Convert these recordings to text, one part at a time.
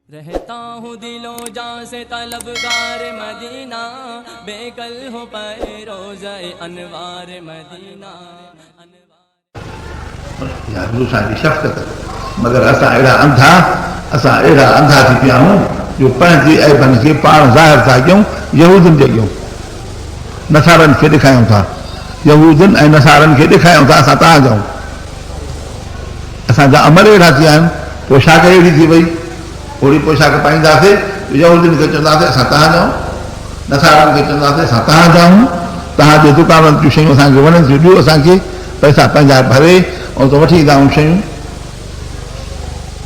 रहता हूँ दिलों जान से तलबगार मदीना, बेकल हो पाए रोज़े अनवार मदीना। यार सारी शफ़क़त मगर असां अहिड़ा अंधा थी पिया आहियूं जो पंहिंजी ऐबनि खे पाण ज़ाहिर था कयूं, यहूदनि खे ॾियूं, नसारनि खे ॾेखारियूं था, यहूदनि ऐं नसारनि खे ॾेखारियूं था असां तव्हां ॼऊं। असांजा अमल अहिड़ा थी विया आहिनि, पोशाक अहिड़ी थी वई, ओड़ी पोशाक पाईंदासीं, यहूदनि खे चवंदासीं असां तव्हां ॼऊं, नसारनि खे चवंदासीं असां तव्हां ॼऊं, तव्हांजे दुकाननि जूं शयूं असांखे वणनि थियूं, ॾियो असांखे पैसा पंहिंजा भरे ऐं त वठी ईंदा आहियूं शयूं।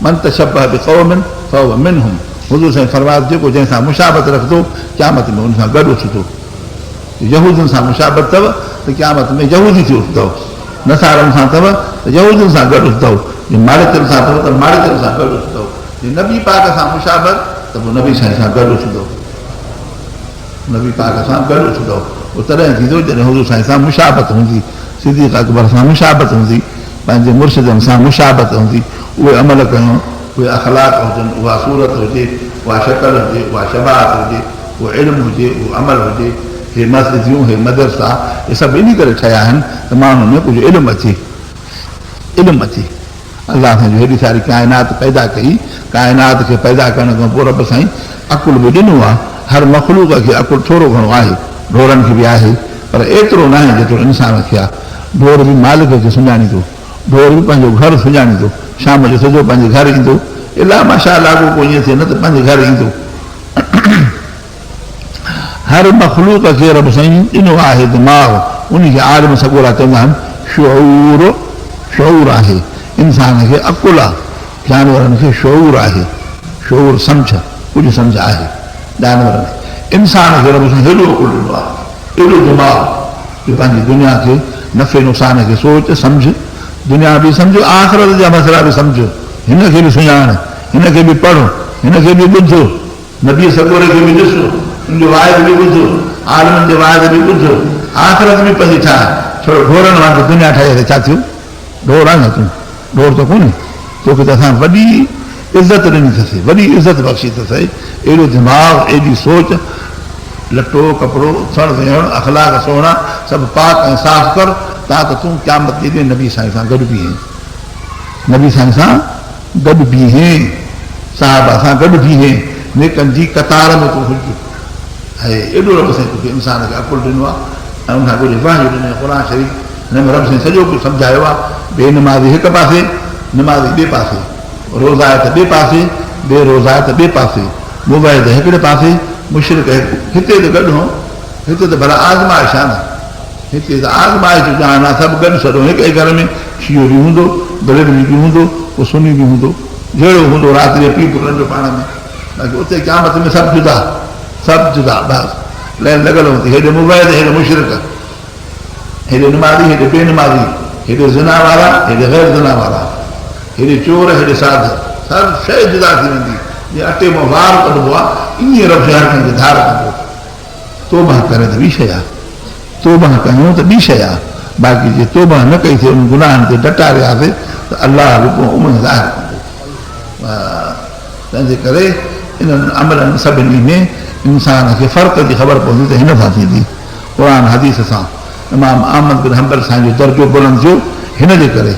मन तशब्बह बिक़ौमिन फहुव मिनहुम, हुज़ूर साईं फरमायो जेको जंहिंसां मुशाबत रखंदो क़यामत में हुन सां गॾु उथंदो। यहूदनि सां मुशाबत अथव त क़यामत में यहूदी थी उथंदव, नसारनि सां अथव त यहूदनि सां गॾु उथंदव, मालिकनि सां अथव त मालिकनि सां गॾु उथंदव, नबी पाक सां मुशाबत त पोइ नबी साईं सां गॾु उथंदव, नबी पाक सां गॾु उथंदव। उहो तॾहिं थींदो जॾहिं हुज़ूर साईं सां मुशाबत हूंदी, सिद्दीक़ अकबर सां मुशाबत हूंदी, पंहिंजे मुर्शिदनि सां मुशाबत हूंदी। उहे अमल कयूं, उहे अख़लाक हुजनि, उहा सूरत हुजे, उहा शकल हुजे, उहा शबात हुजे, उहो इल्मु हुजे, उहो अमल हुजे। हे मस्जिदियूं, हे मदरसा, इहे सभु इन करे ठहिया आहिनि त माण्हुनि में कुझु इल्मु अचे, इल्मु अचे। अलाह साईं जो हेॾी सारी काइनात पैदा कई, काइनात खे पैदा करण खां पोइ रब साईं अकुल बि ॾिनो आहे। हर मख़लूक खे अकुल थोरो घणो आहे, ढोरनि खे बि आहे, पर एतिरो न आहे जेतिरो इंसान खे आहे। ढोर बि मालिक खे सुञाणींदो, ढोर बि पंहिंजो घरु सुञाणींदो, शाम जो सॼो पंहिंजे घर ईंदो, इलाह माशा लागू को ईअं थिए न त पंहिंजे घर ईंदो। हर मख़लूक खे रब साईं ॾिनो आहे दिमाग़, उनखे आलिम सॻोरा चवंदा आहिनि शऊर, शऊर आहे। इंसान खे अकुल आहे, जानवरनि खे शऊर आहे, शऊर सम्झ, कुझु सम्झ आहे जानवरनि खे। इंसान खे रब साईं हेॾो अकुल ॾिनो आहे, एॾो दिमाग़ जो पंहिंजी दुनिया खे नफ़े नुक़सान खे सोच सम्झ, दुनिया बि सम्झ, आख़िरत जा मसइला बि सम्झ, हिन खे बि सुञाण, हिन खे बि पढ़, हिन खे बि ॿुध, नबी सॻोरे खे बि ॾिस, हुनजो वाइद बि ॿुध, आलिमनि जे वाइद बि ॿुध, आख़िरत बि पंहिंजी ठाहे। छो ढोरनि वांगुरु दुनिया ठाहे त छा थियो? ढोर आहे न तूं, ढोर त कोन्हे, तोखे त असां वॾी इज़त ॾिनी अथसि, वॾी इज़त बख़्शी अथसि, एॾो दिमाग़, एॾी सोच, लटो कपिड़ो उथण वेहण अख़लाक सोहणा सभु पाक ऐं साफ़ कर, ता तो तूं क़यामत के दिन नबी साईं सां गॾु बीहें, नबी साईं सां गॾु बीहें, साहबा सां गॾु बीहें, नेकनि जी कतार में तूं हुज। ऐं एॾो रब साईं तोखे इंसान खे अकुल ॾिनो आहे ऐं उनखां कुझु वाहियो ॾिनो आहे। क़ुर शरीफ़ हिन में रब साईं सॼो कुझु सम्झायो आहे। बेनमाज़ी हिकु पासे, नमाज़ी ॿिए पासे, रोज़ायत ॿिए पासे, बेरोज़ायत ॿिए पासे, मुबाहिद हिकिड़े पासे, मुशरिक हिते त गॾु हो, हिते त भला आज़माइश आहे न, हिते त आज़माइश ॼाण आहे, सभु गॾु सॼो हिकु घर में शियो बि हूंदो, बरेलवी बि हूंदो, पोइ सुनी बि हूंदो, जहिड़ो हूंदो राति जो पीउ पुटनि जो पाण में। बाक़ी उते क़यामत में सभु जुदा, सभु जुदा, बसि लाइन लॻल हूंदी, हेॾे मुबाहिद, हेॾे मुशरिक, हेॾे नमाज़ी, हेॾे बेनमाज़ी, हेॾे ज़िना वारा, हेॾे ग़ैर ज़िना वारा, हेॾे चोर, हेॾे साध, सभु शइ जुदा थी वेंदी। जीअं अटे मां वार कढिबो आहे, ईअं रब हर कंहिंखे धार कंदो। तौबा करे त ॿी शइ आहे, तौबा कयूं त ॿी शइ आहे, बाक़ी जे तौबा न कई थिए, उन गुनाहनि ते डटारियासीं त अलाह बि पोइ उमिरि ज़ाहिर कंदो। तंहिंजे करे इन्हनि अमलनि सभिनी में इंसान खे फ़र्क़ जी ख़बर पवंदी त हिन सां थींदी। क़ुर हदीस सां इमाम अहमद बिन हंबल साईं जो दर्जो बुलंद थियो हिन जे करे,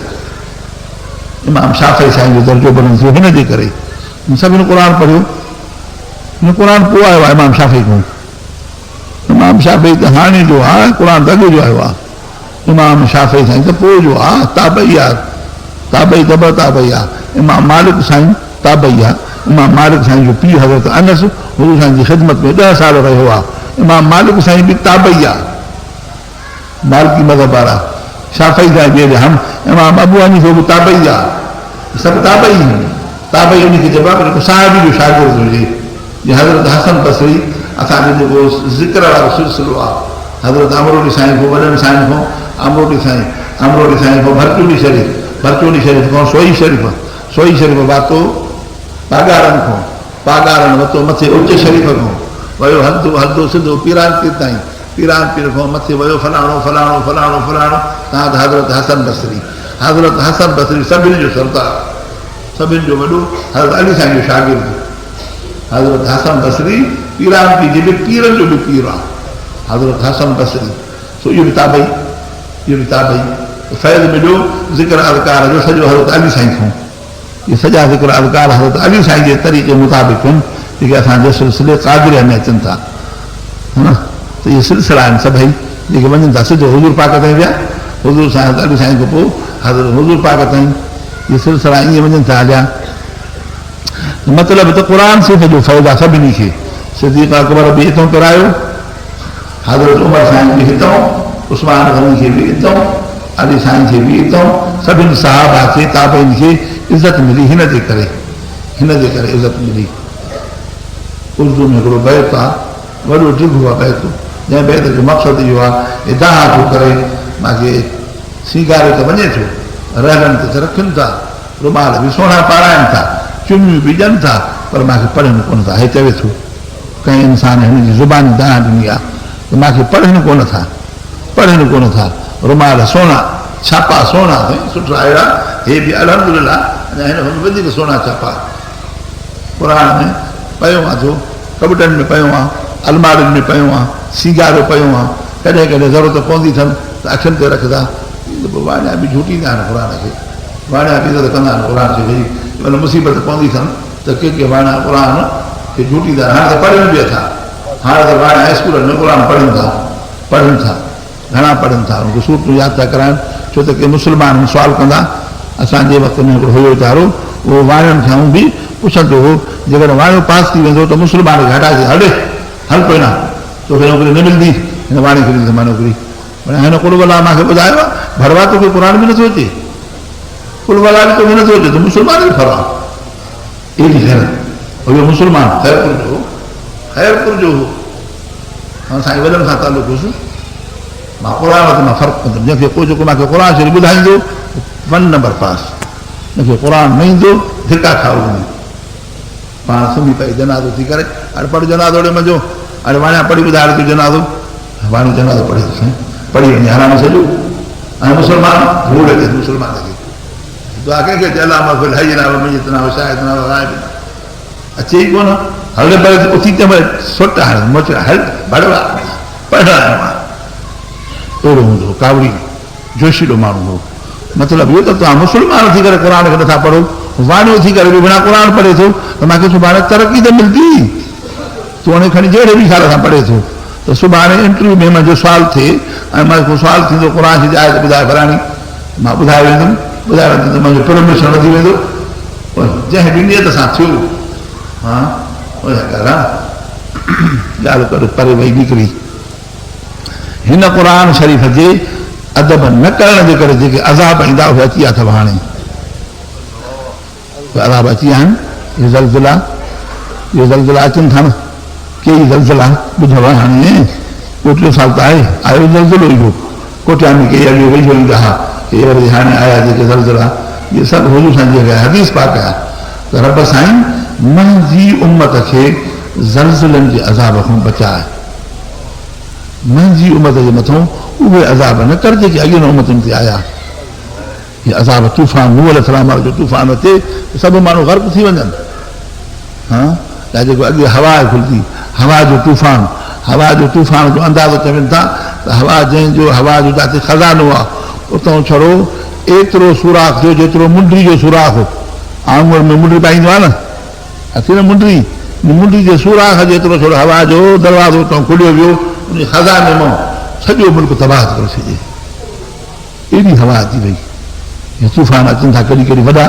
इमाम शाफ़ी साईं जो दर्जो बुलंद थियो हिन जे करे। सभिनी क़ुर पढ़ियो, हिन क़ुर पोइ आयो आहे इमाम शाफ़ी खां। इमाम शाफ़ी त हाणे जो आहे, क़ुर त अॻु जो आयो आहे। इमाम शाफ़ी साईं त पोइ जो आहे, ताबई आहे, ताबई तब ताबई आहे। इमाम मालिक साईं ताबई आहे, इमाम मालिक साईं जो पीउ हज़रत अनस हुज़ूर साईं जी ख़िदमत में 10 साल रहियो आहे। इमाम मालिक साईं बि ताबई आहे, मालिकी मज़हब वारा। शाफ़ी साईं बि हम इमाम अबू हनीफ़ा बि ताबई आहे, सभु ताबई आहिनि। ताबई उनखे जवाबु जेको साहिबी जो शागिर्दु हुजे, जीअं हज़रत हसन बसरी, असांजो जेको ज़िक्र वारो सिलसिलो आहे, हज़रत अमरोली साईं खां, वॾनि साईं खां अमरोली साईं खां भरचूली शरीफ़, भरचूली शरीफ़ खां सोई शरीफ़ वातो पागारनि खां, पागारनि वरितो मथे उच शरीफ़ खां, वियो हलंदो सिधो पीरान पीर ताईं, पीरान पीर खां मथे वियो फलाणो फलाणो फलाणो फलाणो, तव्हां त हज़रत हसन बसरी सभिनी जो सरदार, सभिनी जो वॾो हज़रत अली साईं जो शागिर्दु, हज़रत हसन बसरी पीरान पी जे पीरनि जो बि पीर आहे हज़रत हसन बसरी सो इहो बि ताबई फैज़ मिलियो ज़िक्र अज़कार जो सॼो हज़रत अली साईं खां इहे सॼा ज़िक्र अज़कार हज़रत अली साईं जे तरीक़े मुताबिक़ आहिनि जेके असांजे सिलसिले क़ादिरिया में अचनि था हा न त इहे सिलसिला आहिनि सभई जेके वञनि था सिधो हुज़ूर पाक ताईं विया हुज़ूर सां हज़रत अली साईं खां पोइ हज़रत हुज़ूर पाक ताईं इहे सिलसिला ईअं वञनि था हलिया मतिलबु त क़ुर सिर्फ़ जो फ़ैज़ आहे सभिनी खे सिद्दीक़ अकबर बि हितां करायो हज़रत उमर साईं बि हितां उस्मान गनी खे बि हितां अली साईं खे बि हितां सभिनी सहाबा खे ताबईन खे इज़त मिली हिन जे करे इज़त मिली उर्दू में हिकिड़ो बैत आहे वॾो ढिघो आहे बैत जंहिं बैत जो मक़सदु इहो आहे इदाह थो करे मूंखे सीगारे त वञे थो रहनि ते रखनि था रुमाल बि सुहिणा पाराइनि था चुमियूं बि ॾियनि था पर मूंखे पढ़नि कोन था हे चवे थो कंहिं इंसान हिन जी ज़ुबानी दाह ॾिनी आहे त मूंखे पढ़नि कोन था रुमाल सुहिणा छापा सुहिणा साईं सुठा अहिड़ा हे बि अल्हम्दुलिल्लाह अञा हिन खां वधीक सुहिणा छापा क़ुर में पियो आहे थो कबटनि में पियो आहे अलमारियुनि में पियो आहे सीगारो पियो आहे कॾहिं कॾहिं ज़रूरत पवंदी अथनि त अखियुनि ते रखंदा वाणिया बि झूटींदा आहिनि क़ुर खे वाणिया बि इज़त कंदा आहिनि क़ुर खे भई मतिलबु मुसीबत पवंदी अथनि त के वाणिया क़ुर खे झूटींदा आहिनि हाणे त पढ़नि बि था हाणे त वाणिया स्कूलनि में क़ुर पढ़नि था घणा पढ़नि था उनखे सूरतूं यादि था कराइनि छो त के मुस्लमान सुवाल कंदा असांजे वक़्त में हिकिड़ो हुयो वीचारो उहो वाणियुनि खां बि पुछंदो हो जेकॾहिं वाणियो पास थी वेंदो त मुस्लमान खे हटाए हल कोई न तोखे नौकिरी न मिलंदी हिन वाणी खे ॾींदुमि मां नौकिरी हिन कुलवला मूंखे ॿुधायो आहे भरवा तोखे क़ुर बि नथो अचे कुलवला बि तोखे नथो अचे त मुस्लमान बि फरवा एॾी ख़ैर हुयो मुस्लमान ख़ैरपुर जो हो मां साईं वॾनि सां तालुक हुयुसि मां क़ुर वटि मां फ़र्क़ु कंदुमि जंहिंखे पोइ जेको मूंखे क़ुर शरीफ़ ॿुधाईंदो 1 नंबर पास मूंखे क़ुर न ईंदो धिका खाओ पाण सुम्ही पई जनाज़ो थी करे हाणे पढ़ जनाज़ो ॾे मुंहिंजो हाणे वाणिया पढ़ी ॿुधाए तूं जनाज़ो वाणी जनाज़ो पढ़ी पढ़ी वञे आराम सॼो हाणे मुस्लमान धूड़ अचे मुस्लमान खे दुआ कंहिंखे अला मग़फ़िर हयना व मय्यतना व शाहिदना व ग़ाइबना अचे ई कोन हल भले उथी त सुट हाणे मोच हल भड़वा पढ़णु आयो आहियां अहिड़ो हूंदो कावड़ी जोशीलो माण्हू हो मतिलबु इहो त तव्हां मुस्लमान थी करे क़ुर खे नथा पढ़ो वाणियो थी करे बि बिना क़ुर पढ़े थो त मूंखे सुभाणे तरक़ी त मिलंदी तूं हाणे खणी जहिड़े बि ख़्याल सां पढ़े थो त सुभाणे इंटरव्यू में मुंहिंजो सुवाल थिए ऐं मूंखे को सुवाल थींदो क़ुर जी जाइ ते ॿुधाए भराणी मां ॿुधाए वेंदुमि त मुंहिंजो प्रमोशन वधी वेंदो जंहिं बि नियत सां थियो हा ॻाल्हि कर परे वई निकिरी हिन क़ुर शरीफ़ जे अदब न करण जे करे जेके अज़ाब ईंदा उहे अची विया अथव हाणे अज़ाब अची विया आहिनि इहे ज़लज़ला अचनि था न कई ज़लज़ला ॿुधव हाणे कोटियो साल त आहे आयो ज़लज़लो इहो कोटिया में के अॻियो वेझो ईंदा हुआ के वरी हाणे आया जेके ज़लज़ला इहे सभु हुजूर साईं जे हदीस पाक आहे त रब साईं मुंहिंजी उम्मत खे ज़लज़लनि जे अज़ाब खां बचाए मुंहिंजी उम्मत जे मथां उहे अज़ाब न कर जेके अॻियुनि उम्मतुनि ते आया इहे अज़ाब तूफ़ान नूह अलैहिस्सलाम जो तूफ़ान अचे सभु माण्हू ग़र्क़ थी वञनि हा या जेको अॻे हवा खुलंदी हवा जो तूफ़ान जो अंदाज़ो चवनि था त हवा जंहिंजो हवा जो जिते खज़ानो आहे उतां छड़ो एतिरो सुराख थियो जेतिरो मुंडी जो सुराख आंगुर में मुंडी पाईंदो आहे न अचे न मुंडी जे सुराख जेतिरो छड़ो हवा जो दरवाज़ो उतां खुलियो वियो उन खज़ाने मां सॼो मुल्क तबाह करे छॾे एॾी हवा अची वई हे तूफ़ान अचनि था कॾहिं कॾहिं वॾा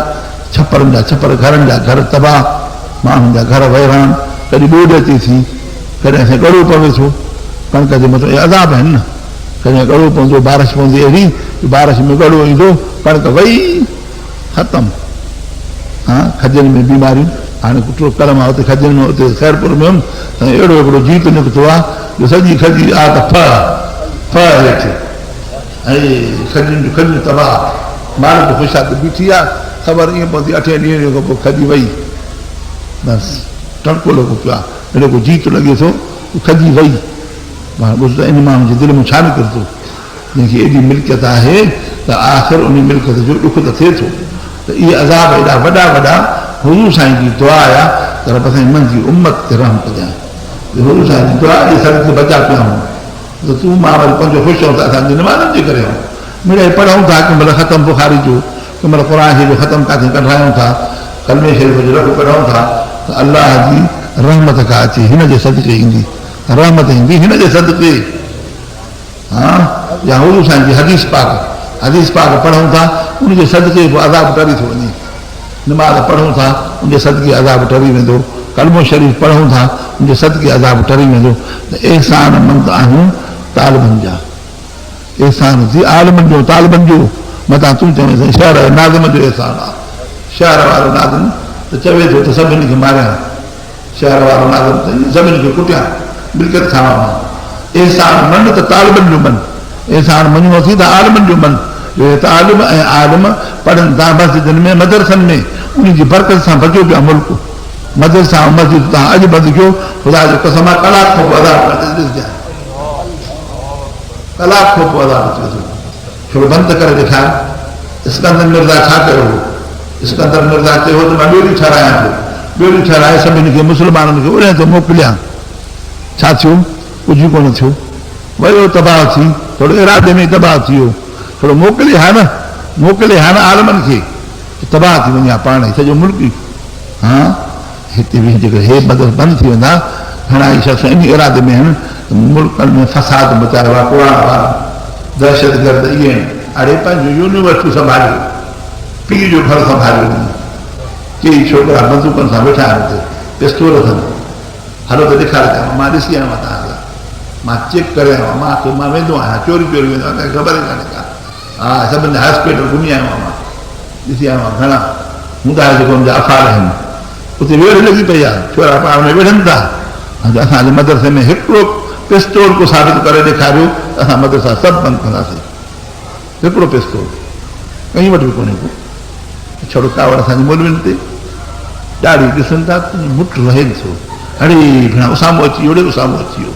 छपरनि जा छपर घरनि जा घर तबाह माण्हुनि जा घर वहिरान कॾहिं ॿोॾ अचे थी कॾहिं असां ॻड़ो पवे थो कणिक जे मथां इहे अज़ाब आहिनि न कॾहिं ॻड़ो पवंदो बारिश पवंदी अहिड़ी बारिश में ॻड़ो ईंदो कणिक वई ख़तमु हा खजनि में बीमारियूं हाणे कुटो कल मां हुते खजनि में हुते ख़ैरपुर में हुयुमि त अहिड़ो हिकिड़ो जीत निकितो आहे जो सॼी खजी आहे त फ हेठि ऐं खजियूं तबाह मालिक ख़ुशा ते बीठी आहे ख़बर ईअं पवंदी 8 ॾींहं खां पोइ खजी वई बसि टणको लॻो पियो आहे अहिड़ो को जीत लॻे थो खजी वई मां ॿुध त इन माण्हू जे दिलि में छा निकिरंदो जंहिंखे एॾी मिल्कियत आहे त आख़िर उन मिल्कियत जो ॾुख त थिए थो त इहे अज़ाब एॾा वॾा हुज़ूर साईं जी दुआ आहे त त रब साईं मुंहिंजी उम्मत ते रहम कजांइ हुजूर साईं जी दुआ जे सदके बचा पिया आहियूं त तूं मां वरी पंहिंजो ख़ुशि आहियूं त असांजी निमाज़नि जे करे आहियूं मिड़ई पढ़ूं था कंहिं महिल ख़तमु बुखारी जो कंहिं महिल क़ुर शरीफ़ जो ख़तमु किथे कढायूं था कलमे शरीफ़ जो रखो पढ़ूं था त अलाह जी रहमत का अचे हिन जे सदके ईंदी रहमत ईंदी हिन जे सदके हा या हुजूर साईं जी हदीस पाक पढ़ूं था उनजे सदके पोइ अज़ाब टरी थो वञे नमाज़ पढ़ूं था उनजे सदके अज़ाब टरी वेंदो कलमो शरीफ़ पढ़ूं था उनजे सदके अज़ाब टरी वेंदो त एहसान मंद आहियूं तालिबनि जा एहसान थी आलमनि जो तालिबनि जो मथां तूं चवे शहर नाज़िम जो एहसान आहे शहर वारो नाज़िम त चवे थो त सभिनी खे मारियां शहर वारो नाज़िम त सभिनी खे कुटियां मिल्कियत खावां मां एहसान मन त तालिबनि जो मन एहसान मञिणो थी त आलमनि जो मन जो तालिब ऐं आलिम पढ़नि था मस्जिदनि में मदरसनि में उनजी बरकत सां बचियो पिया मुल्क मदरसा ऐं मस्जिद तव्हां अॼु बंदि कयो ख़ुदा जो कसम आहे कलाक खां पोइ अज़ाब ॾिसजांइ कलाक खां पोइ अज़ाब अचे थो थोरो बंदि करे ॾेखार इस्कंदर मिर्ज़ा छा कयो हो इस्कंदर मिर्ज़ा चयो त मां ॿेड़ियूं ठारायां थो ॿेड़ियूं ठाराए सभिनी खे मुस्लमाननि खे उड़े थो मोकिलियां छा थियो कुझु कोन थियो वियो तबाह थी थोरो इरादे में तबाह थी वियो थोरो मोकिले हा न आलमनि खे तबाह थी वञे हा पाण ई सॼो मुल्क ई हा हिते बि जेके हे बंदि थी वेंदा घणा ई शख़्स इन इरादे में आहिनि मुल्कनि में फसाद मचायो आहे कुरान वारा दहशतगर्द इहे अड़े पंहिंजो यूनिवर्सिटियूं संभालियो पीउ जो घर संभालियो कई छोकिरा बंदूकनि सां वेठा आहिनि हिते पिस्तूल अथनि हलो त ॾेखारे कयां मां ॾिसी आयो आहियां तव्हांखे मां चेक करे आयो आहियां मां वेंदो आहियां चोरी वेंदो आहियां कंहिंखे ख़बर ई कान्हे का हा सभिनी हॉस्पिटल घुमी आयो आहियां मां ॾिसी आयो आहियां घणा हूंदा जेको मुंहिंजा अफ़ार आहिनि उते वेड़ लॻी पई आहे छोरा पाण में वेड़नि था असांजे मदरसे में हिकिड़ो पिस्तौल को साबित करे ॾेखारियो त असां मदरसा सभु बंदि कंदासीं हिकिड़ो पिस्तौल कहीं वटि बि कोन्हे को छड़ो कावड़ असांजे मुलविन ते ॾाढी ॾिसनि था मुठ वहे थो अड़े भेण उसामो अची वियो उसामो अची वियो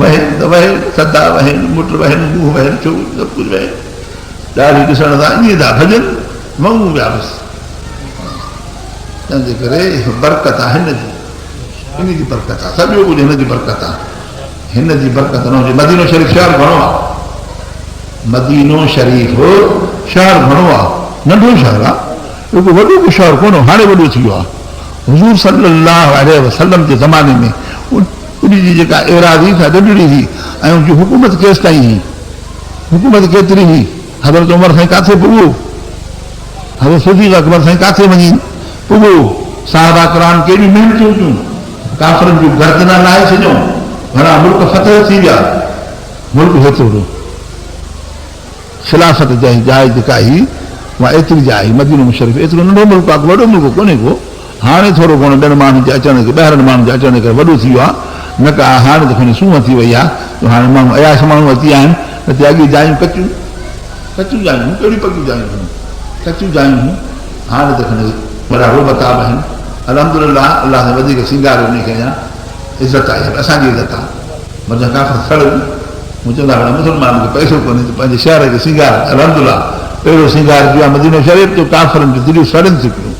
वहनि त वहनि सदा वहनि मुठ वहनि मुंहुं वहनि छो सभु कुझु वहे ॾाढी ॾिसण सां ईअं था भॼनि मऊं विया बसि तंहिंजे करे बरकत आहे हिन जी बरकत आहे सॼो कुझु हिन जी बरकत आहे हिन जी बरकत न हुजे मदीनो शरीफ़ शहर घणो आहे मदीनो शरीफ़ शहर घणो आहे नंढो शहर आहे हिकु वॾो बि शहर कोन हाणे वॾो थी वियो आहे हुज़ूर सल्लल्लाहु अलैहि वसल्लम जे ज़माने में उनजी जेका एराज़ी था ॾढड़ी हुई ऐं उनजी हुकूमत केसि ताईं हुई हुकूमत केतिरी हुई हज़रत उमर साईं किथे पुॻो हज़रत सिद्दीक़ अकबर साईं किथे वञी पुॻो साहबा किराम कहिड़ियूं महिनतूं कयूं काफ़िरनि जूं गर्दना लाहे छॾियूं घणा मुल्क फतह थी विया मुल्क हेतिरो ख़िलाफ़त जाइ जेका हुई उहा एतिरी जाइ मदीनो शरीफ़ एतिरो नंढो मुल्क आहे वॾो मुल्क कोन्हे को हाणे थोरो घणो ॿियनि माण्हुनि जे अचण खे ॿाहिरनि माण्हुनि जे अचण करे वॾो थी वियो आहे न का हाणे त खणी सूंहं थी वई आहे त हाणे माण्हू अयाश माण्हू अची विया आहिनि त हिते अॻे जायूं कचियूं जायूं कहिड़ियूं पकियूं जायूं हुयूं कचियूं जायूं हुयूं हाणे त खणी वॾा रोबताब आहिनि अलहमदुलिल्लाह अलाह सां वधीक सिंगार उनखे अञा इज़त आहे असांजी इज़त आहे मतिलबु काफ़र सड़ मूं चवंदा हुआ मुस्लमान खे पैसो कोन्हे त पंहिंजे शहर खे सिंगार अलहमदुलिल्लाह पहिरियों सिंगार जो आहे मदीनो शरीफ़ जो काफ़रनि जूं दिलियूं सड़नि थी पियूं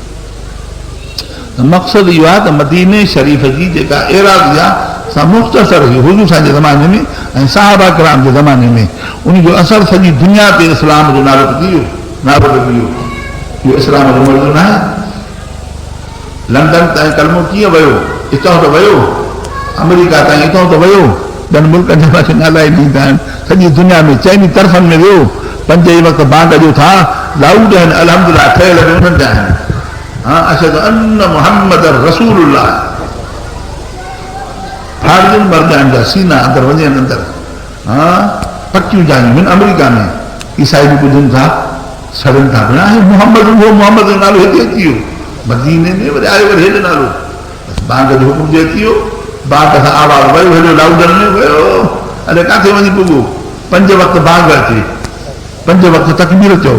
मक़सदु इहो आहे त मदीने शरीफ़ जी जेका एराज़ी आहे सा मुख़्तसर हुई हुज़ूर साईं जे ज़माने में ऐं साहबा किराम जे ज़माने में उनजो असरु सॼी दुनिया ते इस्लाम जो नालो थी वियो नालो लॻी वियो इहो इस्लाम जो मर्ज़ो न आहे लंडन ताईं कलमो कीअं वियो हितां त वियो अमेरिका ताईं हितां त वियो ॿियनि मुल्कनि जे पासे ॻाल्हाए ॾींदा आहिनि सॼी दुनिया में चइनी तरफ़नि में वियो पंज ई वक़्तु बांग ॾियो था लाउड आहिनि अलहमदुलिल्लाह ठहियल बि उन्हनि जा आहिनि हा अशहदु अन्न मुहम्मद रसूलुल्लाह फाड़ियुनि मर्दनि जा सीना अंदरि वञनि अंदरि हा पकियूं जायूं आहिनि अमेरिका में ईसाई बि ॿुधनि था सड़नि था भेण मोहम्मद उहो मोहम्मद जो नालो हिते अची वियो मदीने में वरी आयो वरी हेॾे नालो बांग जो हुकुम जे अची वियो बांग सां आवाज़ वियो हेॾो लाउडनि में वियो अड़े किथे वञी पुॻो पंज वक़्तु बांग अचे पंज वक़्तु तकबीर चओ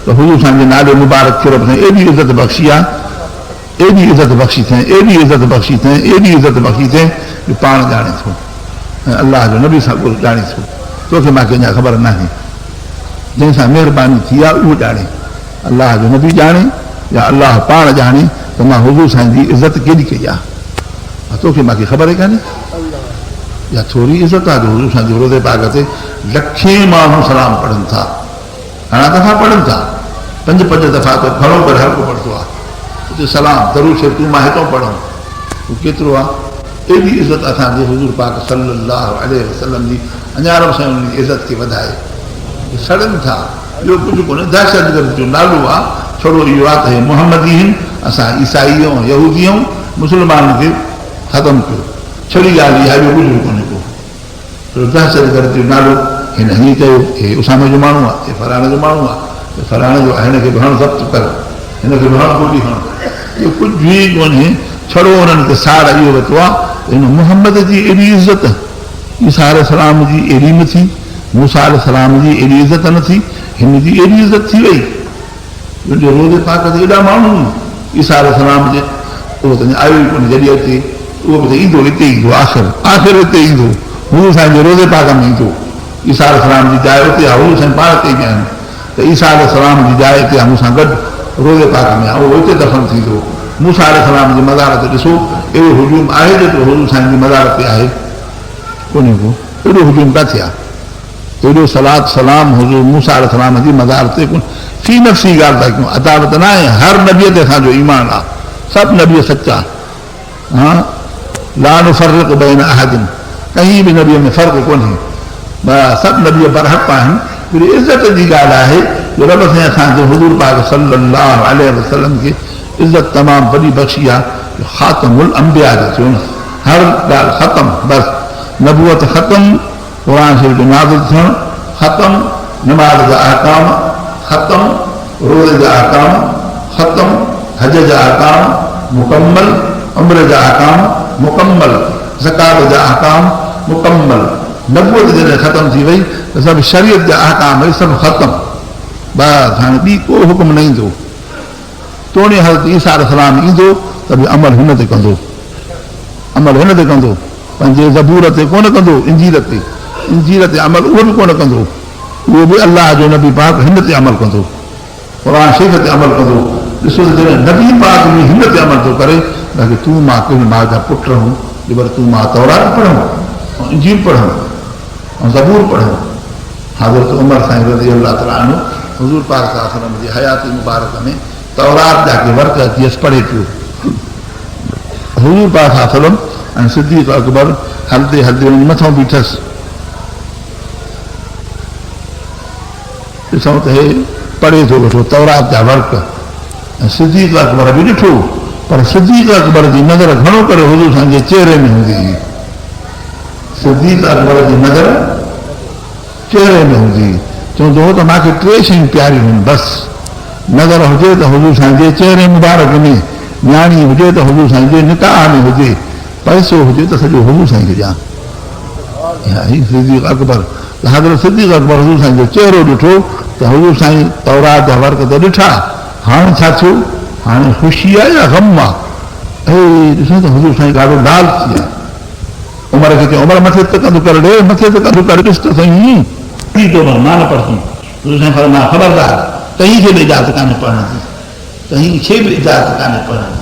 त हुज़ूर साईं जे नाले मुबारक थियो रब साईं एॾी इज़त बख़्शी आहे एॾी इज़त बख़्शी थिए एॾी इज़त बख़्शी थिए एॾी इज़त बख़्शी थिए जो पाण ॼाणे थो ऐं अलाह जो नबी सां कुझु ॼाणे थो तोखे मूंखे अञा ख़बर न आहे जंहिंसां महिरबानी थी आहे उहो ॼाणे अलाह जो नबी ॼाणे या अलाह पाण ॼाणे त मां हुज़ूर साईं जी इज़त केॾी कई आहे, तोखे मूंखे ख़बर ई कान्हे। या थोरी इज़त आहे जो हुज़ूर साईं जे रोज़े पाक ते लखे माण्हू सलाम पढ़नि था, घणा दफ़ा पढ़नि था, 5-5 दफ़ा त घणो करे हर को पढ़ंदो आहे। उते सलाम दरूद शरीफ़ तूं मां हितां पढ़ूं, हू केतिरो आहे। एॾी इज़त असांजे हुज़ूर पाक सल्लल्लाहु अलैहि वसल्लम जी अञा रब साईं उन जी इज़त खे वधाए। सड़नि था, ॿियो कुझु कोन्हे। दहशतगर्द जो नालो आहे, छड़ो इहो आहे त हे मुहम्मदी आहिनि, असां ईसाई ऐं यहूदी ऐं मुस्लमाननि खे ख़तमु कयो। छड़ी ॻाल्हि इहा, ॿियो कुझु बि कोन्हे को। छो दहशतगर्द जो नालो हिन हीअं कयो, हे उसामे जो माण्हू आहे, हे फलाणे जो माण्हू आहे, हे फलाणे जो आहे, हिनखे बि हण ज़ब्त कर, हिनखे बि हण गोली हण, इहो कुझु बि कोन्हे। छड़ो हुननि खे साड़ इहो वरितो आहे हिन मुहम्मद जी एॾी इज़त, ईसा अलैहिस्सलाम जी एॾी न थी, मूसा अलैहिस्सलाम जी एॾी इज़त न थी, हिन जी एॾी इज़त थी वई। मुंहिंजे रोज़े पाक ते एॾा माण्हू ईसा अलैहिस्सलाम जे, उहो त आयो ई कोन्हे, जॾहिं अचे उहो बि त ईंदो हिते ईंदो, आख़िर हिते ईंदो, हुज़ूर साईं जे रोज़े पाक में ईंदो। ईसा अलैहिस्सलाम जी जाइ उते आहे, हुज़ूर साईं पाण ते विया आहिनि, त ईसा अलैहिस्सलाम जी जाइ हिते आहे, मूंसां गॾु रोज़े पाक में आहे, उहो हिते दफ़न थींदो। मूसा अलैहिस्सलाम जी मज़ार ते ॾिसो, अहिड़ो हुजूम आहे जेतिरो हुज़ूर साईं जी मज़ार ते आहे कोन्हे को। एॾो हुजूम किथे आहे, एॾो सलात सलाम हुज़ूर मूसा अलैहिस्सलाम जी मज़ार ते कोन। फी नफ़्सी ॻाल्हि था कयूं, अदावत न आहे, हर नबीअ ते असांजो ईमान आहे, सभु नबी सचा। हा, ला नुफ़र्रिक़ु बैन अहदिन, कंहिं बि नबीअ में फ़र्क़ु कोन्हे, सभु नबी बरहक़ आहिनि। वरी इज़त जी ॻाल्हि आहे जो रब साईं असांजे हुज़ूर पाक सल्लल्लाहु अलैहि वसल्लम खे इज़त तमामु वॾी बख़्शी आहे। ख़ातमुल अंबिया जो थियो न, हर ॻाल्हि ख़तमु, बसि नबूअत ख़तमु, क़ुर शरीफ़ जो नाज़िल थियणु ख़तमु, नमाज़ जा अहकाम ख़तमु, रोज़े जा अहकाम ख़तमु, हज जा अहकाम मुकम्मल, उम्र जा अहकाम मुकम्मल, ज़कात जा अहकाम मुकम्मल। नबूअत जॾहिं ख़तमु थी वई त सभु शरीयत जा अहकाम सभु ख़तमु, बसि हाणे ॿी को हुकुम न ईंदो। तोड़े हज़रत ईसा अलैहिस्सलाम ईंदो त बि अमल हिन ते कंदो, अमल हिन ते कंदो, पंहिंजे ज़बूर ते कोन कंदो, इंजील ते अमल उहो बि कोन कंदो, उहो बि अलाह जो नबी पाक हिन ते अमल कंदो, क़ुर शरीफ़ ते अमल कंदो। ॾिसो त जॾहिं नबी पाक बि हिन ते अमल थो करे, बाक़ी तूं मां कहिड़ी माउ जा पुट रहूं, जो वरी तूं मां तौरात पढ़ूं ऐं इंजील पढ़ूं ऐं ज़बूर पढ़ूं। हज़रत उमर साईं रज़ियल्लाहु तआला अन्हु हुज़ूर पाक सल्लल्लाहु अलैहि वसल्लम जी हयाती मुबारक में तौरात जाके वर्क अची पढ़े पियो। हुज़ूर पाक सल्लल्लाहु अलैहि वसल्लम ऐं सिद्दीक़ अकबर हलंदे हलंदे हुन मथां बीठसि, ॾिसूं त हे पढ़े थो वेठो तौरात जा वर्क, ऐं सिद्दीक़ अकबर बि ॾिठो, पर सिद्दीक़ अकबर जी नज़र घणो करे हुज़ूर साईं जे चेहरे में हूंदी हुई। सिद्दीक़ अकबर जी नज़र चेहरे में हूंदी हुई, चवंदो हो त मूंखे 3 शयूं प्यारियूं आहिनि, बसि नज़र हुजे त हुज़ूर साईं जे चेहरे मुबारक में, न्याणी हुजे त हुज़ूर साईं जे निकाह में हुजे, पैसो हुजे त सॼो हुज़ूर साईं खे ॾियां। सिद्दीक़ अकबर, हज़रत सिद्दीक़ अकबर हुज़ूर साईं जो चेहरो ॾिठो त हुज़ूर साईं तौरात जा वर्क त ॾिठा, हाणे छा थियो, हाणे ख़ुशी आहे या ग़म आहे? ॾिसो त हुज़ूर साईं ॾाढो लाल थी विया। उमिरि खे चयो, उमिरि मथे त कंदो कर ॾे, मथे त कंदो कर, ॾिस त साईं मां न पढ़ंदुमि। हुज़ूर साईं फरमाया, ख़बरदार कंहिं खे बि इजाज़त कान्हे पढ़ण जी, कंहिं खे बि इजाज़त कान्हे पढ़ण जी।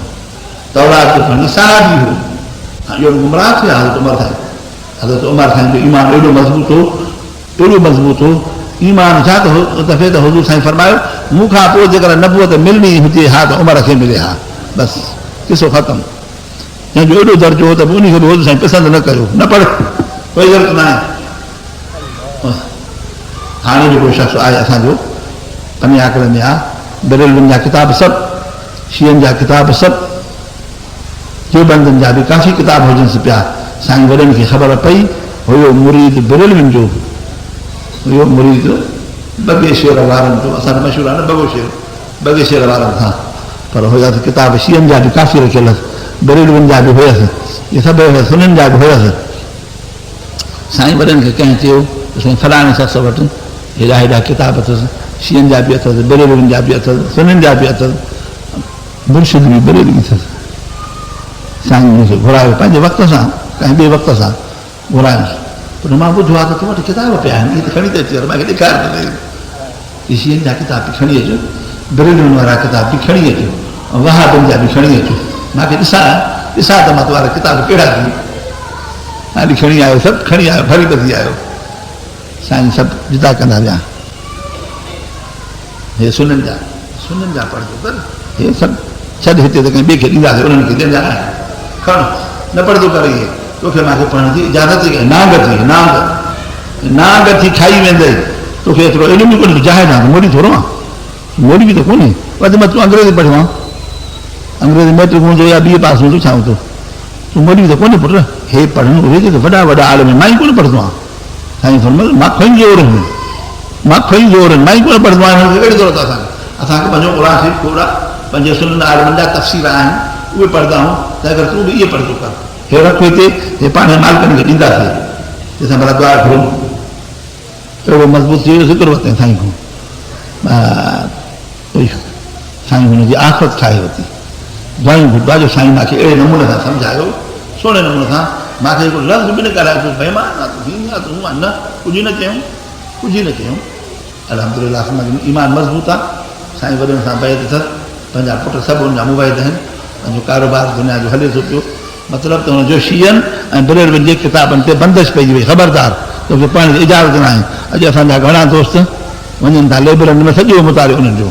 तौरात जो खणी सारा बि हो, इहो गुमराह थिया हज़रत उमर साईं। हज़रत उमर साईं जो ईमान एॾो मज़बूत हो, एॾो मज़बूत हो। ईमान छा त दफ़े त हुज़ूर साईं फरमायो, मूंखां पोइ जेकर नबूअत मिलणी हुजे हा त उमिरि खे मिले हा, बसि किसो ख़तमु। कंहिंजो एॾो दर्जो हो त उन खे बि हुज़ूर साईं पसंदि न कयो, न पढ़, कोई ज़रूरत न आहे। हाणे जेको शख़्स आहे असांजो पनियाकड़ में आहे, बरेलवियुनि जा किताब सभु, शीअनि जा किताब सभु, देवबंदनि जा बि काफ़ी किताब हुजनि पिया। साईं वॾनि खे ख़बर पई हुयो मुरीद बरेलवियुनि जो, हुयो मुरीद बगेशेर वारनि जो, असांजो मशहूरु आहे न बगेशेर वारनि खां, पर हुया त किताब शीअनि जा बि काफ़ी रखियल हुअसि, बरेलवियुनि जा बि हुयसि, इहे सभु हुयसि, सुनियुनि जा बि हुयसि। साईं वॾनि खे कंहिं चयो त साईं फलाणे शख़्स वटि हेॾा हेॾा किताब अथसि, शीअनि जा बि अथसि, बरेलवियुनि जा बि अथसि, सुनियुनि जा बि अथसि, मुर्शिद बि बरेलवी अथसि। साईं हुनखे घुरायो पंहिंजे वक़्त सां, कंहिं ॿिए वक़्त सां घुरायोसि। पर मां ॿुधो आहे त तो वटि किताब पिया आहिनि, इहे त खणी त अची मूंखे ॾेखार त शीअनि जा किताब बि खणी अचो, बरेलवियुनि वारा किताब बि खणी अचो। वहाबियुनि जा बि खणी अचो मूंखे ॾिसां त मां तुम्हारा किताब कहिड़ा थी हाली खणी आयो सभु खणी आयो भरी ॿधी आयो साईं सभु जुदा कंदा विया हे सुननि जा पढ़जो कर हे सभु छॾ हिते त कंहिं ॿिए खे ॾींदासीं उन्हनि खे ॾींदा खण न पढ़ंदो कर इहे तोखे मूंखे पढ़ण जी इजाज़त थी कई नांग थी खाई वेंदे तोखे एतिरो इल्मु बि कोन्हे जाहे न मोड़ी थोरो आहे मोड़ी बि त कोन्हे वधि में तूं अंग्रेज़ी पढ़ियो आहे अंग्रेज़ी मैट्रिक हूंदो या ॿी पास हूंदो छा हूंदो तूं मोड़ी बि त कोन्हे पुटु हे पढ़णु उहे जेके वॾा वॾा आलम मां ई कोन पढ़ंदो आहियां साईं फरमायो मां खई ज़ोर मां ई कोन पढ़ंदो आहियां अहिड़ी ज़रूरत आहे असांखे पंहिंजो क़ुरान शरीफ़ खोड़ आहे पंहिंजे सुननि आलमनि जा तफ़सीर आहिनि उहे पढ़ंदा आहियूं त अगरि तूं बि इहे पढ़ंदो कर हे रखो हिते हे पाण मालिकनि खे ॾींदासीं जंहिंसां भला दुआ घुरो अहिड़ो मज़बूत थी वियो ज़िक्र वरितईं साईं खां साईं हुनजी आख़िरत ठाहे वरिती दुआयूं घुटबा जो साईं मूंखे अहिड़े नमूने सां सम्झायो सुहिणे नमूने सां मूंखे हिकिड़ो लफ़्ज़ बि न ॻाल्हायो तूं बेईमान आहे तूं हीअं आहे तूं न कुझु न कयूं अल्हम्दुलिल्लाह मुंहिंजो ईमान मज़बूत आहे साईं वॾनि सां बैत अथसि पंहिंजा पुट सभु हुनजा मुबाइद आहिनि पंहिंजो कारोबार दुनिया जो हले थो पियो मतिलबु त हुनजो शीयनि ऐं बिरेलवियुनि जे किताबनि ते बंदिश पइजी वई ख़बरदार तोखे पाण खे इजाज़त न आहे अॼु असांजा घणा दोस्त वञनि था लेबरनि में सॼो मुतारियो उन्हनि जो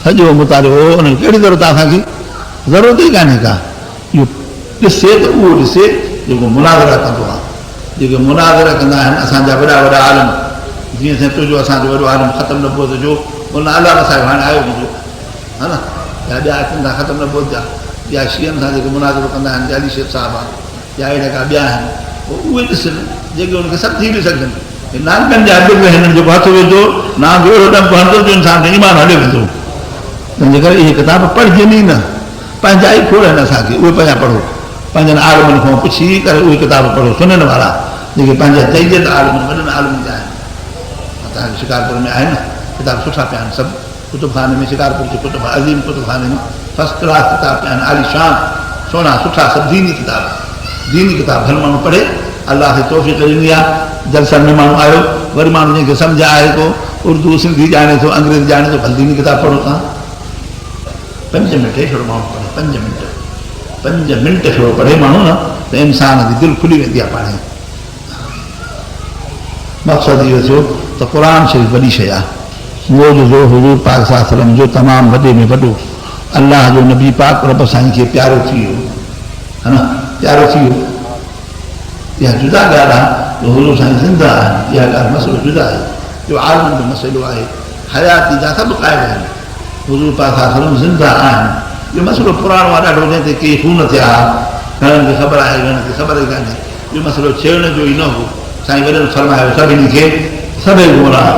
सॼो मुतारियो उन्हनि कहिड़ी ज़रूरत आहे असांखे ज़रूरत ई कान्हे का इहो ॾिसे त उहो ॾिसे जेको मुनाज़रा कंदो आहे जेके मुनाज़रा कंदा आहिनि असांजा वॾा वॾा आलम जीअं साईं तुंहिंजो असांजो वॾो आलम ख़तमु न पोइ जो उन अलावा साहिबु हाणे आयो मुंहिंजो हा न या ॿिया अचनि था ख़तमु न पोइ या शीअनि सां जेके मुनाज़रो कंदा आहिनि जाली शेख साहिबु आहे या अहिड़ा का ॿिया आहिनि पोइ उहे ॾिसनि जेके उनखे सभु थी बि सघनि नानकनि जा अॻु में हिननि जेको हथु विधो नाम अहिड़ो ॾंप हणंदो जो इंसान खे ईमान हले वेंदो तंहिंजे करे इहे किताब पढ़जनि ई न पंहिंजा ई खोड़ आहिनि असांखे उहे पंहिंजा पढ़ो पंहिंजनि आलमनि खां पुछी करे उहे किताब पढ़ो सुननि वारा जेके पंहिंजा जैद आलमनि वॾनि आलमनि जा आहिनि तव्हांखे शिकारपुर में आहिनि किताब सुठा पिया आहिनि सभु कुतुबखाने में शिकारपुर जे अज़ीम कुतुबखाने में फस्ट क्लास किताब पिया आहिनि आलीशान सोना सुठा सभु दीनी किताब हर माण्हू पढ़े अलाह खे तौफ़ीक़ ॾिनी आहे जलसनि में माण्हू आयो वरी माण्हू जंहिंखे सम्झ आहे को उर्दू सिंधी ॼाणे थो अंग्रेज़ी ॼाणे थो भली दीनी किताब पढ़ो तव्हां 5 मिंट थोरो माण्हू पढ़े 5 मिंट थोरो पढ़े माण्हू न त इंसान जी दिलि खुली वेंदी आहे पाणे मक़सदु इहो थियो त क़ुर शरीफ़ वॾी शइ आहे उहो जो हुज़ूर पाक सल्लल्लाहु अलैहि वसल्लम जो तमामु वॾे में वॾो अलाह जो नबी पाक रब साईं खे प्यारो थी वियो हा न प्यारो थी वियो इहा जुदा ॻाल्हि आहे त हुज़ूर साईं ज़िंदा आहिनि इहा ॻाल्हि मसइलो जुदा आहे इहो आलमनि जो मसइलो आहे हयाती जा सभु क़ाइम आहिनि हुज़ूर पाक सल्लल्लाहु अलैहि वसल्लम ज़िंदा आहिनि इहो मसइलो पुराणो आहे ॾाढो जंहिं ते के खून थिया घणनि खे ख़बर आहे घणनि खे ख़बर ई कान्हे इहो मसइलो छेड़ण जो ई न हो साईं वॾनि फरमायो सभिनी खे सभई गुमराह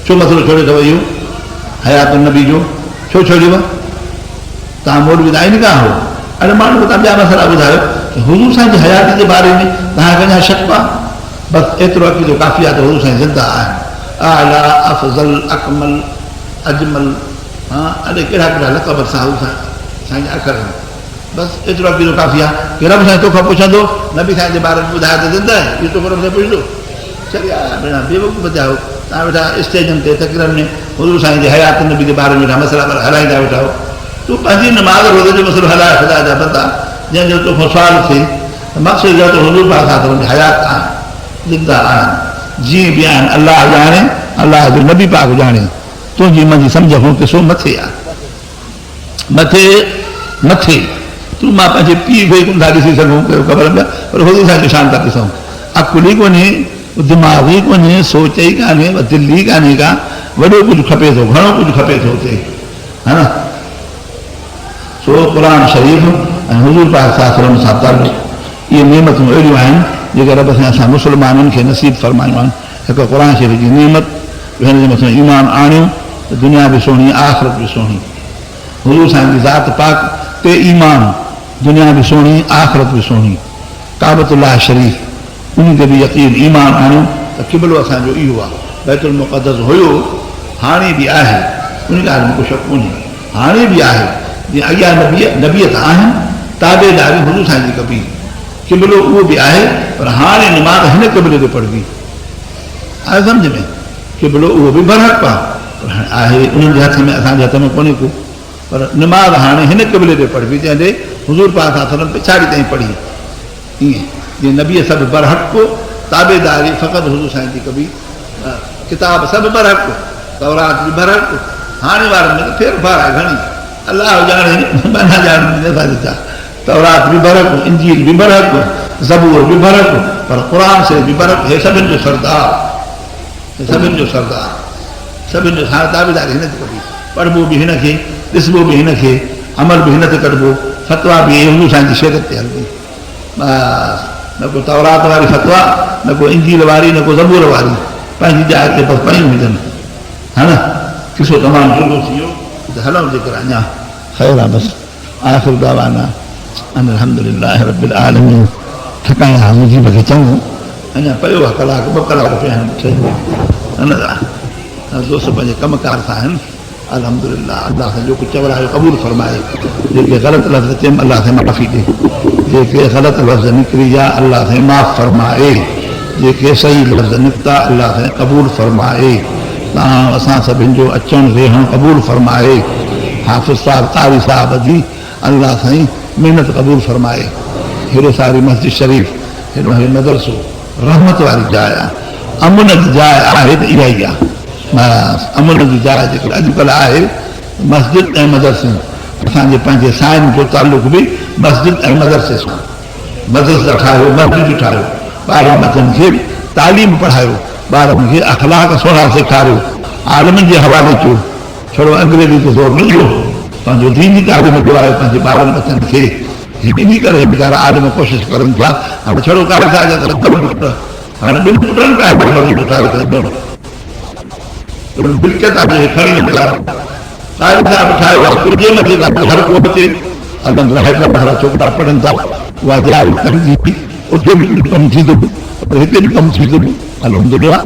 छो मसइलो छोड़ियो अथव इहो हयात नबी जो छो छोड़ियो तव्हां मौलवी त आहिनि कान हो अड़े माण्हू तव्हां ॿिया मसइला ॿुधायो हुज़ूर साईं जी हयाती जे बारे में तव्हांखे अञा शक आहे बसि एतिरो अक़ीदो काफ़ी आहे त हुज़ूर साईं ज़िंदा आहिनि आला अफ़ज़ल अकमल अजमल हा अड़े कहिड़ा कहिड़ा लक़ब सां साईं जा अखर आहिनि बसि एतिरो अक़ीदो काफ़ी आहे की रब साईं तोखां पुछंदो नबी साईं जे बारे में ॿुधायो त ज़िंदा आहे इहो तोखे रब साईं पुछंदो चली भेण बेवकूफ़ थिया हो तव्हां वेठा स्टेजनि ते तकरीरनि में हुज़ूर साईं जे हयात नबी जे बारे में वेठा मसइला हलाईंदा वेठा हो तूं पंहिंजी नमाज़ रोज़े जो मसइलो हलाए ख़ुदा जा बंदा जंहिंजो तोखां सुवाल थिए त मक़सदु इहो त हुज़ूर पाक सल्लल्लाहु अलैहि वसल्लम हयात आहिनि ज़िंदा आहिनि जीअं बि आहिनि अलाह ॼाणे अलाह जो नबी पाक ॼाणे तुंहिंजी मुंहिंजी सम्झ खां किसो मथे आहे मथे तूं मां पंहिंजे पीउ खे कोन था ॾिसी सघूं ख़बर पई पर हुज़ूर साईं जो शान था ॾिसूं अकुल ई कोन्हे दिमाग़ ई कोन्हे सोच ई कान्हे दिलि ई कान्हे का वॾो कुझु खपे थो घणो कुझु खपे थो हुते हा न सो क़ुर शरीफ़ ऐं हुज़ूर पाक सल्लल्लाहु अलैहि वसल्लम सां तालुक़ इहे नेमतूं अहिड़ियूं आहिनि जेके रब साईं असां मुस्लमाननि खे नसीब फ़रमायूं आहिनि हिकु क़ुर शरीफ़ जी नेमत हिन जे मथां ईमान आणियूं त दुनिया बि सुहिणी आख़िरत बि सुहिणी हुज़ूर साईं जी ज़ात पाक ते ईमान दुनिया बि सुहिणी आख़िरत बि सुहिणी काबतुल्लाह शरीफ़ उन ते बि यकीन ईमान आणियूं त क़िबलो असांजो इहो आहे बैतुल मुक़द्दस हुयो हाणे बि आहे उन ॻाल्हि में को शक कोन्हे हाणे बि आहे जीअं अॻियां नबीअ त आहिनि ताबेदारी हुज़ूर साईं जी कबी क़िबलो उहो बि आहे पर हाणे निमाज़ हिन क़िबले ते पढ़बी आहे सम्झ में क़िबलो उहो बि बरहक़ आहे पर हाणे आहे उन्हनि जे हथ में असांजे हथ में कोन्हे को पर निमाज़ हाणे हिन क़िबले ते पढ़बी चइजे हुज़ूर पाक सल्लल्लाहु पिछाड़ी ताईं पढ़ी ईअं जीअं नबीअ सभु बरहक़ ताबेदारी फ़क़ति हुज़ूर साईं जी कबी किताब सभु बरहक़ तौरात बि बरहक़ हाणे वारनि में फेर फार आहे घणी अलाह ॼाणे माना ॼाणे नथा ॾिठा तौरात बि बरहक़ इंजील बि बरहक़ ज़बूर बि बरहक़ पर क़ुरान से बि बरहक़ हे सभिनि जो सरदार सभिनि जो सरदार सभिनि जो हाणे ताबेदारी हिन ते कबी पढ़बो बि हिन खे ॾिसबो बि हिन खे अमल बि हिन ते कढिबो फतवा बि हुज़ूर साईं जी शेरत ते हलंदी बसि न को तौरात वारी फतवा न को इंजील वारी न को ज़बूर वारी पंहिंजी जाइ ते बसि पयूं हुजनि हा न किसो तमामु जुड़ो थी वियो त हलूं जेकर अञा ख़ैरु आहे बसि आख़िर दावाना अल्हम्दुलिल्लाह रब्बिल आलमीन थकाया मुजीब खे चङो अञा पियो आहे कलाक ॿ कलाक पिया आहिनि दोस्त पंहिंजे कमकार सां आहिनि अल्हम्दुलिल्लाह अल्लाह सां जो कुझु चवरायो क़बूल फरमाए जेके ग़लति लफ़्ज़ चयमि अल्लाह सां माफ़ी ॾे जेके ग़लति लफ़्ज़ निकिरी विया अल्लाह सां माफ़ फरमाए जेके सही लफ़्ज़ निकिता अल्लाह सां क़बूल फरमाए तव्हां असां सभिनि जो अचणु वेहणु क़बूल फरमाए हाफ़िज़ साहिब कारी साहिब जी अल्लाह साईं महिनत क़बूल फरमाए हेॾो सारी मस्जिद शरीफ़ हेॾो मदरसो रहमत वारी जाइ आहे अमन जी जाइ आहे त इहा ई आहे बसि अमन जी जाइ जेके अॼुकल्ह आहे मस्जिद ऐं मदरसे असांजे पंहिंजे साईं जो तालुक़ बि मस्जिद ऐं मदरसे सां मदरसा ठाहियो मस्जिद ठाहियो ॿारनि बच्चनि खे तालीम पढ़ायो ॿारनि खे अख़लाक सुहिणा सेखारियो आलमनि जे हवाले कयो छड़ो अंग्रेज़ी जो ज़ोर न ॾियो पंहिंजो दीनी तालीम ॾियायो पंहिंजे ॿारनि बच्चनि खे इन करे वीचारा आलम कोशिशि करनि था हाणे छड़ो हाणे ॿिनि पुटनि छोकिरा पढ़नि था उहा कमु थींदो पर हिते बि कमु थींदो अल्हम्दुलिल्लाह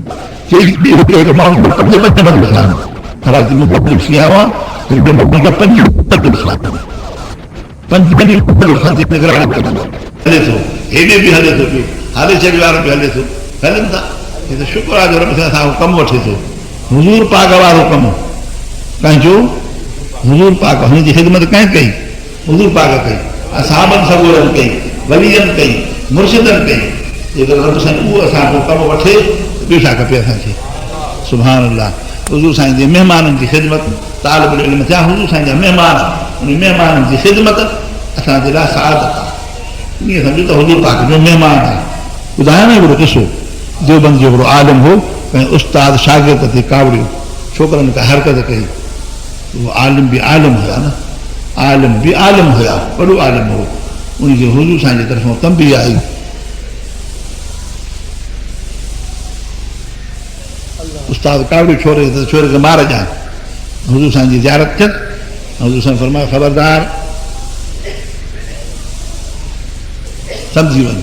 हेॾे बि हले थो पियो हाले छॾे वारो बि हले थो हलनि था हे त शुक्र आहे जो रब सां कमु वठे थो हुज़ूर पाक वारो कमु कंहिंजो हुज़ूर पाक हुनजी ख़िदमत कंहिं कई हुज़ूर पाक कई असहाबनि सबूरनि कई वलीअनि कई मुर्शिदनि कई जेकर रब साईं उहो असांजो कमु वठे ॿियो छा खपे असांखे सुभाणे अलाह हुज़ूर साईं जे महिमाननि जी ख़िदमत तालिब इल्म थिया हुज़ूर साईं जा महिमान उन महिमाननि जी ख़िदमत असांजे लाइ सआदत आहे ईअं सम्झो त हुज़ूर पाक जो महिमान आहे ॿुधायो न हिकिड़ो किसो देवबंद जो हिकिड़ो आलिम हो कंहिं उस्ताद शागिर्द ते कावड़ियो छोकिरनि खां हरकत कई उहो आलिम बि आलिम हुया न आलिम बि आलिम हुया वॾो आलिम हो उनखे हुज़ूर साईं जे तरफ़ां तंबी आई उस्ताद कावड़ियो छोरे त छोरे खे मार ॾियां हुज़ूर साईं जी ज़ियारत थियनि हुज़ूर साईं फरमायो ख़बरदार सम्झी वञ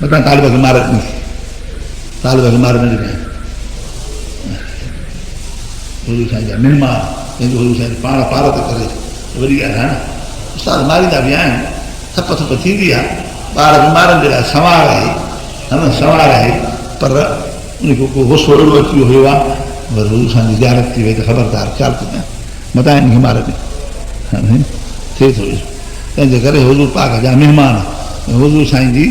मथां तालिब खे मार ॾिनी तालिब खे मार न ॾिनी हुज़ूर साईं जा महिमान कंहिंजो हुज़ूर साईं पाण पार ते करे वरी ॻाल्हि आहे न उस्ताद मारींदा बि आहिनि थप थप थींदी आहे ॿार बीमारनि जे लाइ संवार आहे हा न संवार आहे पर उनखे को गुस्सो अहिड़ो अची वियो हुयो आहे वरी हुज़ूर साईं जी ज़ियारत थी वई त ख़बरदार ख़्यालु थी कयां मथां हिनखे मार ॾिनी थिए थो तंहिंजे करे हुज़ूर पाक जा महिमान हुज़ूर साईं जी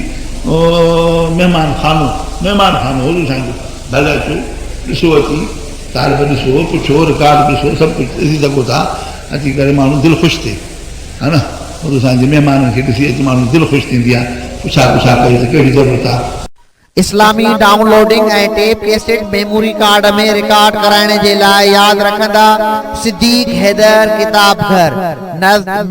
महिमान खानो हुज़ूर साईं जो भले अचो ॾिसो अची तालिब ॾिसो पुछो रिकॉर्ड ॾिसो सभु कुझु ॾिसी सघो था अची करे माण्हू दिलि ख़ुशि थिए हा न हुज़ूर साईं जे महिमाननि खे ॾिसी अची माण्हू दिलि ख़ुशि थींदी आहे पुछा कई त कहिड़ी ज़रूरत आहे इस्लामी डाउनलोडिंग ऐं टेप कैसेट मेमोरी कार्ड में रिकॉर्ड कराइण जे लाइ यादि रखंदा सिद्दीक़ हैदर किताब घर नज़्म में